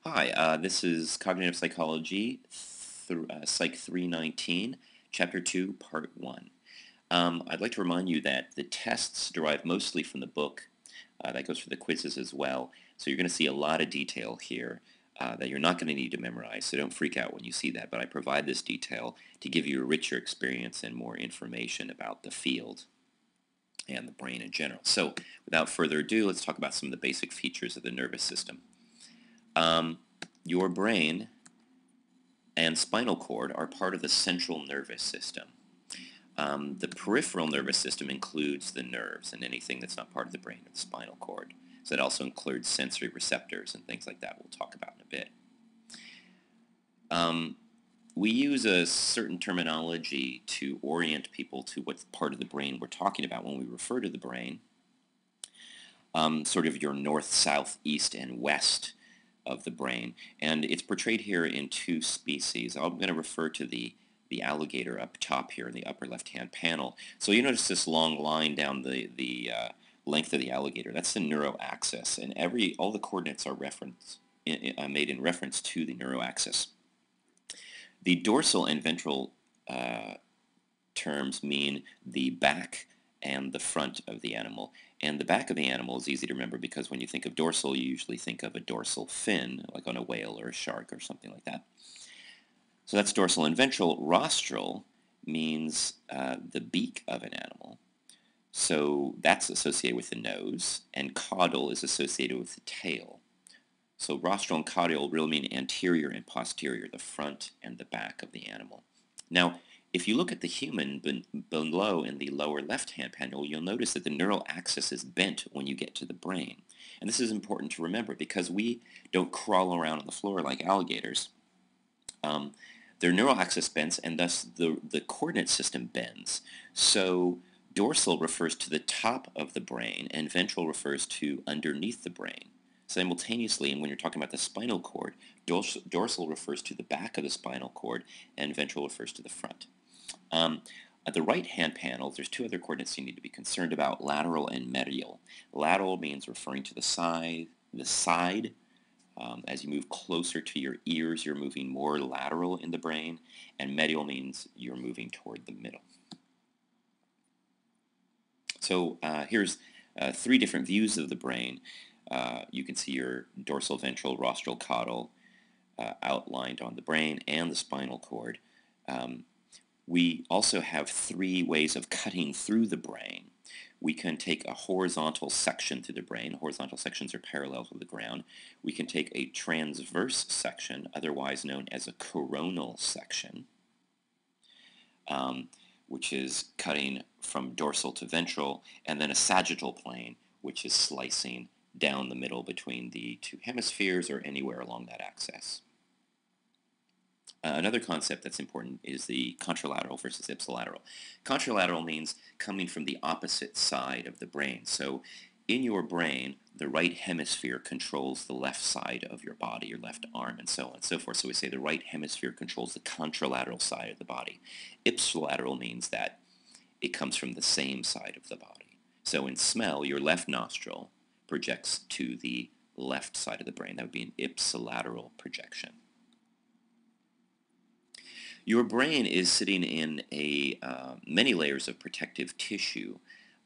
Hi, this is Cognitive Psychology, Psych319, Chapter 2, Part 1. I'd like to remind you that the tests derive mostly from the book. That goes for the quizzes as well. So you're going to see a lot of detail here that you're not going to need to memorize, so don't freak out when you see that. But I provide this detail to give you a richer experience and more information about the field and the brain in general. So without further ado, let's talk about some of the basic features of the nervous system. Your brain and spinal cord are part of the central nervous system. The peripheral nervous system includes the nerves and anything that's not part of the brain or the spinal cord. So it also includes sensory receptors and things like that we'll talk about in a bit. We use a certain terminology to orient people to what part of the brain we're talking about when we refer to the brain. Sort of your north, south, east, and west of the brain. And it's portrayed here in two species. I'm going to refer to the alligator up top here in the upper left-hand panel. So you notice this long line down the length of the alligator. That's the neuroaxis, and all the coordinates are made in reference to the neuroaxis. The dorsal and ventral terms mean the back and the front of the animal. And the back of the animal is easy to remember because when you think of dorsal, you usually think of a dorsal fin, like on a whale or a shark or something like that. So that's dorsal and ventral. Rostral means the beak of an animal. So that's associated with the nose, and caudal is associated with the tail. So rostral and caudal really mean anterior and posterior, the front and the back of the animal. Now, if you look at the human below in the lower left-hand panel, you'll notice that the neural axis is bent when you get to the brain. And this is important to remember because we don't crawl around on the floor like alligators. Their neural axis bends, and thus the coordinate system bends. So dorsal refers to the top of the brain, and ventral refers to underneath the brain. Simultaneously, and when you're talking about the spinal cord, dorsal refers to the back of the spinal cord, and ventral refers to the front. At the right-hand panel, there's two other coordinates you need to be concerned about, lateral and medial. Lateral means referring to the side. As you move closer to your ears, you're moving more lateral in the brain, and medial means you're moving toward the middle. So here's three different views of the brain. You can see your dorsal, ventral, rostral, caudal outlined on the brain and the spinal cord. We also have three ways of cutting through the brain. We can take a horizontal section through the brain. Horizontal sections are parallel to the ground. We can take a transverse section, otherwise known as a coronal section, which is cutting from dorsal to ventral, and then a sagittal plane, which is slicing down the middle between the two hemispheres or anywhere along that axis. Another concept that's important is the contralateral versus ipsilateral. Contralateral means coming from the opposite side of the brain. So in your brain, the right hemisphere controls the left side of your body, your left arm, and so on and so forth. So we say the right hemisphere controls the contralateral side of the body. Ipsilateral means that it comes from the same side of the body. So in smell, your left nostril projects to the left side of the brain. That would be an ipsilateral projection. Your brain is sitting in many layers of protective tissue.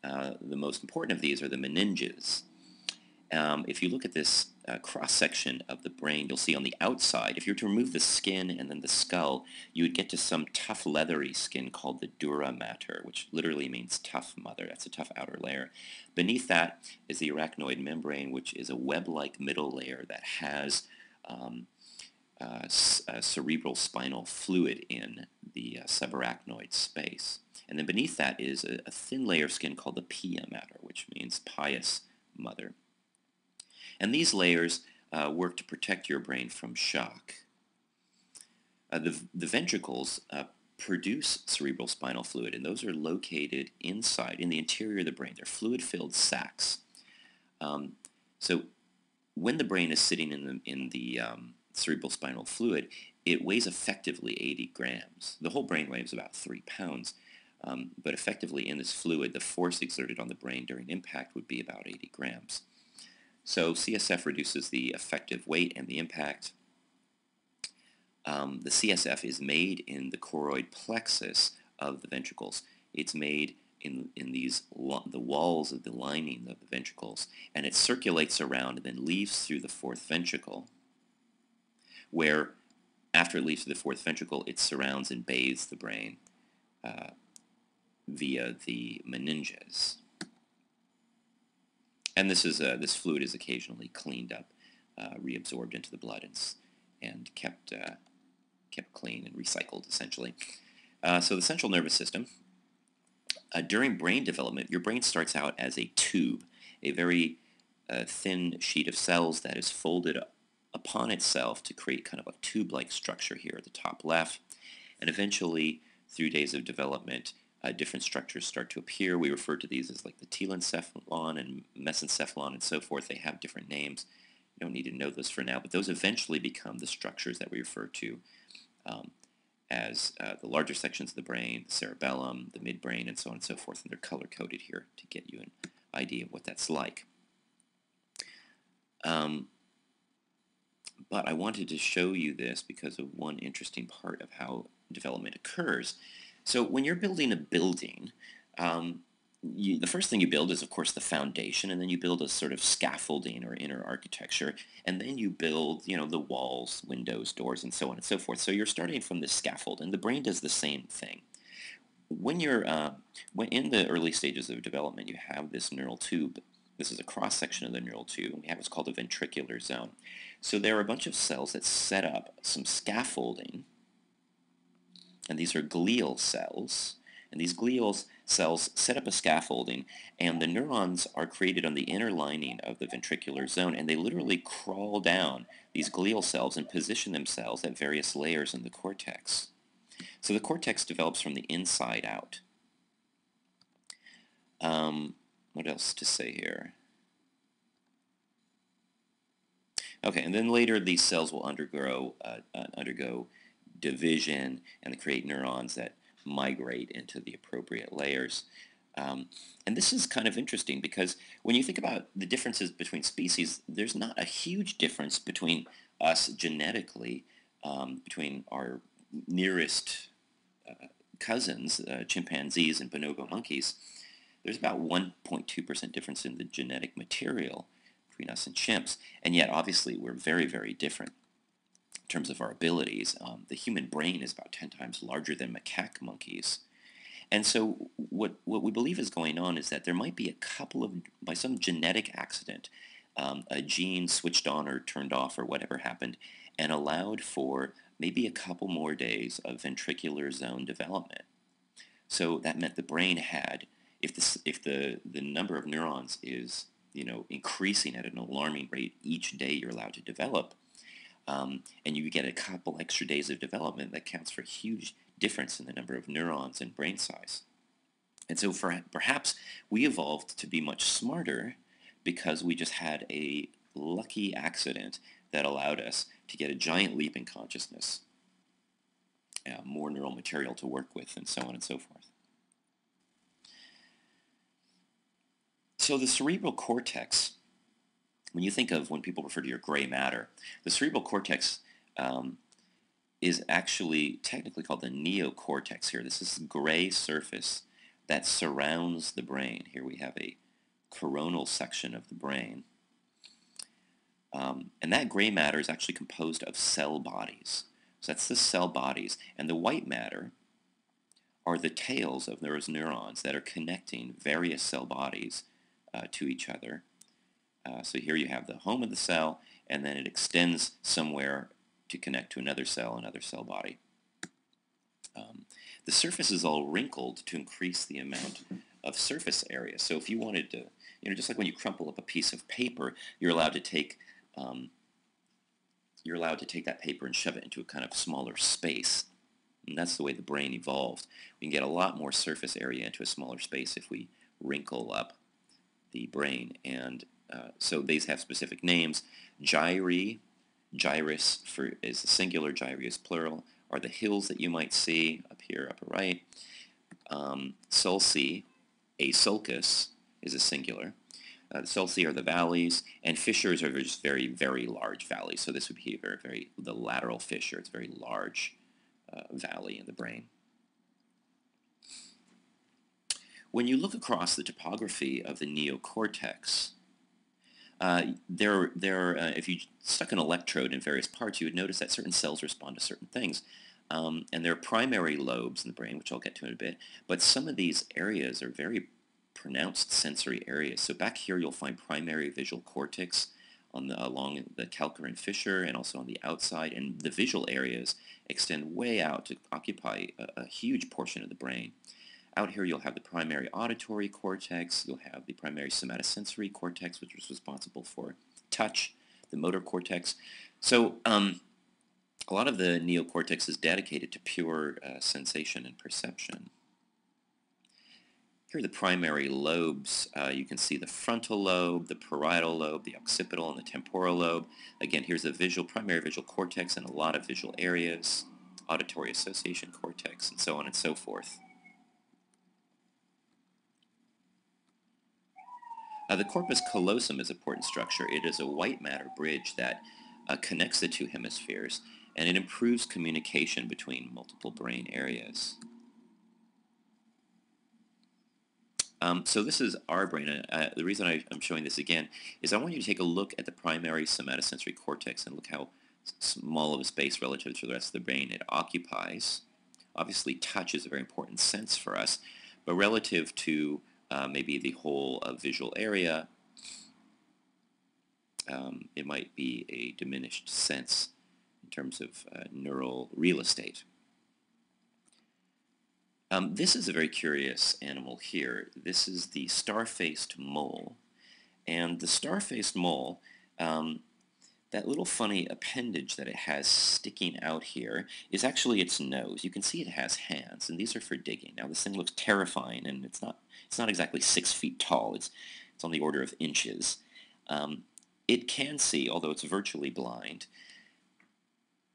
The most important of these are the meninges. If you look at this cross-section of the brain, you'll see on the outside, if you were to remove the skin and then the skull, you would get to some tough leathery skin called the dura mater, which literally means tough mother. That's a tough outer layer. Beneath that is the arachnoid membrane, which is a web-like middle layer that has cerebral spinal fluid in the subarachnoid space. And then beneath that is a thin layer of skin called the pia mater, which means pious mother. And these layers work to protect your brain from shock. The ventricles produce cerebral spinal fluid, and those are located inside, in the interior of the brain. They're fluid-filled sacs. So when the brain is sitting in the cerebral spinal fluid, it weighs effectively 80 grams. The whole brain weighs about 3 pounds, but effectively in this fluid, the force exerted on the brain during impact would be about 80 grams. So CSF reduces the effective weight and the impact. The CSF is made in the choroid plexus of the ventricles. It's made in the walls of the lining of the ventricles, and it circulates around and then leaves through the fourth ventricle, where after it leaves through the fourth ventricle, it surrounds and bathes the brain via the meninges. And this fluid is occasionally cleaned up, reabsorbed into the blood, and kept clean and recycled, essentially. So the central nervous system, during brain development, your brain starts out as a tube, a very thin sheet of cells that is folded upon itself to create kind of a tube-like structure here at the top left. And eventually, through days of development, different structures start to appear. We refer to these as like the telencephalon and mesencephalon and so forth. They have different names. You don't need to know those for now, but those eventually become the structures that we refer to as the larger sections of the brain, the cerebellum, the midbrain, and so on and so forth, and they're color-coded here to get you an idea of what that's like. But I wanted to show you this because of one interesting part of how development occurs. So when you're building a building, the first thing you build is, of course, the foundation, and then you build a sort of scaffolding or inner architecture, and then you build, the walls, windows, doors, and so on and so forth. So you're starting from this scaffold, and the brain does the same thing. When you're when in the early stages of development, you have this neural tube. This is a cross-section of the neural tube, and we have what's called a ventricular zone. So there are a bunch of cells that set up some scaffolding, and these are glial cells. And these glial cells set up a scaffolding, and the neurons are created on the inner lining of the ventricular zone, and they literally crawl down these glial cells and position themselves at various layers in the cortex. So the cortex develops from the inside out. What else to say here? Okay, and then later these cells will undergo division and create neurons that migrate into the appropriate layers. And this is kind of interesting because when you think about the differences between species, there's not a huge difference between us genetically, between our nearest cousins, chimpanzees and bonobo monkeys. There's about 1.2% difference in the genetic material between us and chimps, and yet obviously we're very, very different in terms of our abilities. The human brain is about 10 times larger than macaque monkeys. And so what we believe is going on is that there might be a couple of, by some genetic accident, a gene switched on or turned off or whatever happened and allowed for maybe a couple more days of ventricular zone development. So that meant the brain had, if the number of neurons is increasing at an alarming rate each day you're allowed to develop, and you get a couple extra days of development, that counts for a huge difference in the number of neurons and brain size. And so perhaps we evolved to be much smarter because we just had a lucky accident that allowed us to get a giant leap in consciousness, more neural material to work with, and so on and so forth. So the cerebral cortex, when you think of when people refer to your gray matter, the cerebral cortex is actually technically called the neocortex here. This is the gray surface that surrounds the brain. Here we have a coronal section of the brain. And that gray matter is actually composed of cell bodies. So that's the cell bodies. And the white matter are the tails of those neurons that are connecting various cell bodies to each other. So here you have the home of the cell, and then it extends somewhere to connect to another cell body. The surface is all wrinkled to increase the amount of surface area. So if you wanted to, just like when you crumple up a piece of paper, you're allowed to take that paper and shove it into a kind of smaller space. And that's the way the brain evolved. We can get a lot more surface area into a smaller space if we wrinkle up the brain. And so these have specific names. Gyri, gyrus is the singular, gyri is plural, are the hills that you might see up here, upper right. Sulci, a sulcus, is a singular. The sulci are the valleys, and fissures are just very, very large valleys. So this would be the lateral fissure. It's a very large valley in the brain. When you look across the topography of the neocortex, if you stuck an electrode in various parts, you would notice that certain cells respond to certain things. And there are primary lobes in the brain, which I'll get to in a bit, but some of these areas are very pronounced sensory areas. So back here you'll find primary visual cortex along the calcarine fissure and also on the outside, and the visual areas extend way out to occupy a huge portion of the brain. Out here you'll have the primary auditory cortex, you'll have the primary somatosensory cortex, which is responsible for touch, the motor cortex. So a lot of the neocortex is dedicated to pure sensation and perception. Here are the primary lobes. You can see the frontal lobe, the parietal lobe, the occipital, and the temporal lobe. Again, here's the primary visual cortex and a lot of visual areas, auditory association cortex, and so on and so forth. The corpus callosum is an important structure. It is a white matter bridge that connects the two hemispheres, and it improves communication between multiple brain areas. So this is our brain. The reason I'm showing this again is I want you to take a look at the primary somatosensory cortex and look how small of a space relative to the rest of the brain it occupies. Obviously, touch is a very important sense for us, but relative to maybe the whole visual area, it might be a diminished sense in terms of neural real estate. This is a very curious animal here. This is the star-faced mole. And the star-faced mole, that little funny appendage that it has sticking out here is actually its nose. You can see it has hands, and these are for digging. Now this thing looks terrifying, and it's not exactly 6 feet tall. It's on the order of inches. It can see, although it's virtually blind.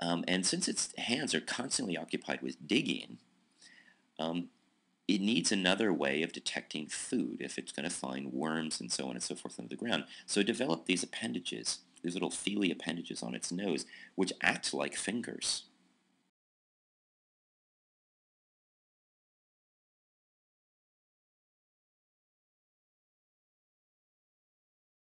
And since its hands are constantly occupied with digging, it needs another way of detecting food if it's going to find worms and so on and so forth under the ground. So it developed these appendages, these little feely appendages on its nose, which act like fingers.